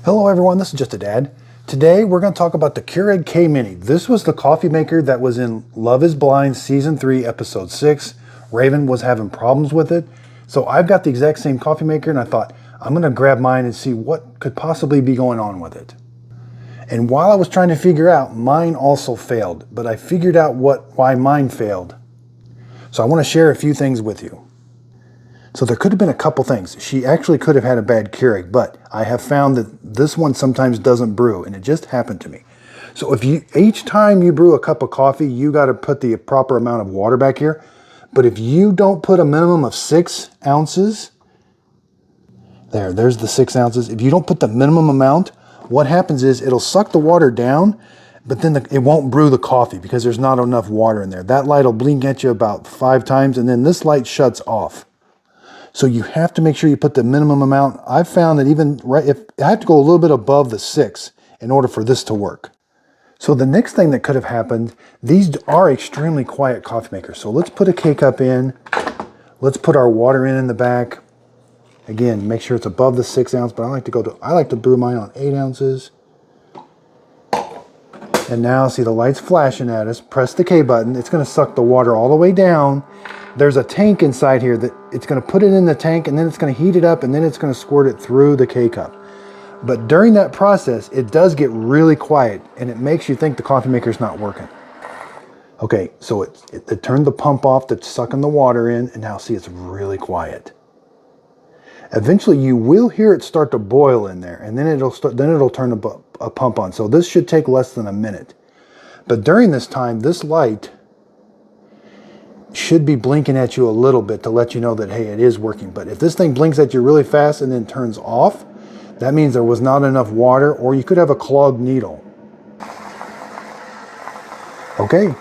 Hello everyone, this is Just a Dad. Today we're going to talk about the Keurig K-Mini. This was the coffee maker that was in Love is Blind Season 3, Episode 6. Raven was having problems with it. So I've got the exact same coffee maker and I thought, I'm going to grab mine and see what could possibly be going on with it. And while I was trying to figure out, mine also failed. But I figured out why mine failed. So I want to share a few things with you. So there could have been a couple things. She actually could have had a bad Keurig, but I have found that this one sometimes doesn't brew, and it just happened to me. So each time you brew a cup of coffee, you got to put the proper amount of water back here. But if you don't put a minimum of 6 ounces, there's the 6 ounces. If you don't put the minimum amount, what happens is it'll suck the water down, but then it won't brew the coffee because there's not enough water in there. That light will blink at you about 5 times, and then this light shuts off. So you have to make sure you put the minimum amount. I've found that if I have to go a little bit above the 6 in order for this to work. So the next thing that could have happened, these are extremely quiet coffee makers. So let's put a K-Cup in. Let's put our water in the back. Again, make sure it's above the 6 ounce, but I like to brew mine on 8 ounces. And now see the lights flashing at us. Press the K button. It's going to suck the water all the way down. There's a tank inside here that it's going to put it in the tank, and then it's going to heat it up, and then it's going to squirt it through the K-Cup. But during that process, it does get really quiet, and it makes you think the coffee maker's not working. Okay, so it turned the pump off that's sucking the water in, and now see it's really quiet. Eventually, you will hear it start to boil in there, and then it'll turn a pump on. So this should take less than a minute. But during this time, this light should be blinking at you a little bit to let you know that, hey, it is working. But if this thing blinks at you really fast and then turns off, that means there was not enough water, or you could have a clogged needle. Okay.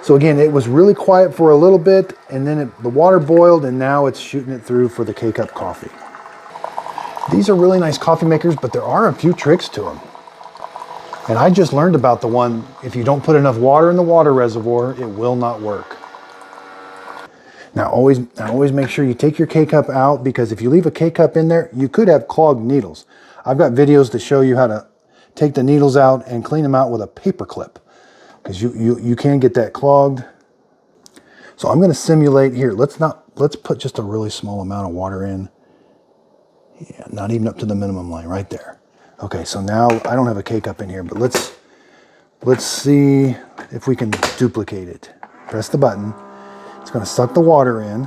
So again, it was really quiet for a little bit, and then the water boiled, and now it's shooting it through for the K-Cup coffee. These are really nice coffee makers, but there are a few tricks to them. And I just learned about the one, if you don't put enough water in the water reservoir, it will not work. Now always make sure you take your K-Cup out, because if you leave a K-Cup in there, you could have clogged needles. I've got videos to show you how to take the needles out and clean them out with a paper clip, because you can get that clogged. So I'm going to simulate here. Let's put just a really small amount of water in. Yeah, not even up to the minimum line right there. Okay, so now I don't have a K-Cup in here, but let's see if we can duplicate it. Press the button. It's going to suck the water in.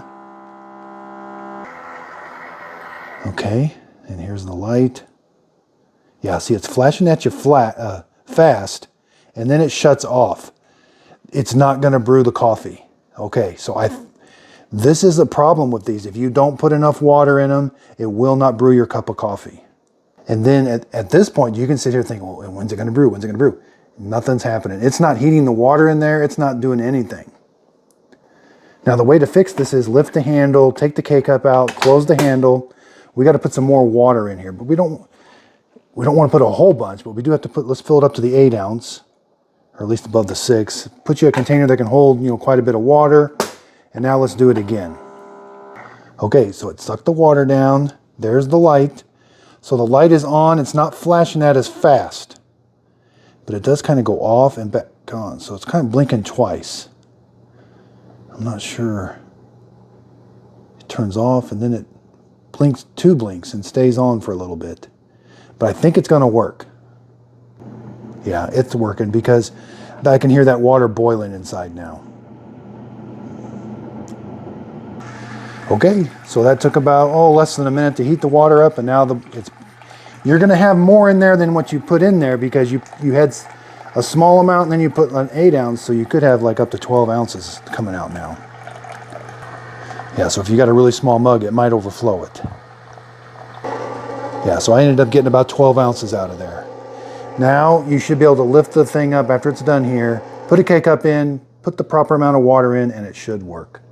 Okay, and here's the light. Yeah, see, it's flashing at you fast, and then it shuts off. It's not going to brew the coffee. Okay, so this is the problem with these. If you don't put enough water in them, it will not brew your cup of coffee. And then at this point, you can sit here thinking, well, when's it going to brew? When's it going to brew? Nothing's happening. It's not heating the water in there. It's not doing anything. Now, the way to fix this is lift the handle, take the K-Cup out, close the handle. We got to put some more water in here, but we don't want to put a whole bunch, but we do have to let's fill it up to the 8 ounce, or at least above the 6. Put you a container that can hold, quite a bit of water. And now let's do it again. Okay, so it sucked the water down. There's the light. So the light is on. It's not flashing at us fast, but it does kind of go off and back on. So it's kind of blinking twice. I'm not sure. It turns off and then it blinks 2 blinks and stays on for a little bit. But I think it's going to work. Yeah, it's working because I can hear that water boiling inside now. Okay, so that took about less than a minute to heat the water up, and now you're going to have more in there than what you put in there, because you had a small amount and then you put an 8 ounce, so you could have like up to 12 ounces coming out now. Yeah, so if you got a really small mug, it might overflow it. Yeah, so I ended up getting about 12 ounces out of there. Now you should be able to lift the thing up after it's done here, put a K-Cup in, put the proper amount of water in, and it should work.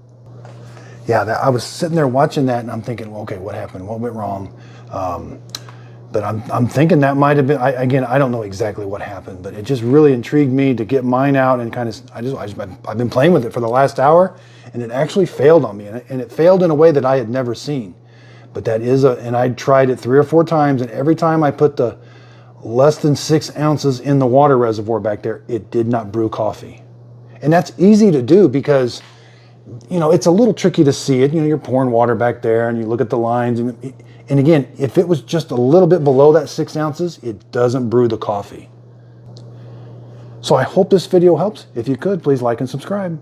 Yeah, I was sitting there watching that, and I'm thinking, well, okay, what happened? What went wrong? But I'm thinking that might have been, again, I don't know exactly what happened, but it just really intrigued me to get mine out and kind of, I've been playing with it for the last hour, and it actually failed on me, and it failed in a way that I had never seen. But that is and I tried it 3 or 4 times, and every time I put the less than 6 ounces in the water reservoir back there, it did not brew coffee. And that's easy to do because, you know, it's a little tricky to see it. You know, you're pouring water back there and you look at the lines. And again, if it was just a little bit below that 6 ounces, it doesn't brew the coffee. So I hope this video helps. If you could, please like and subscribe.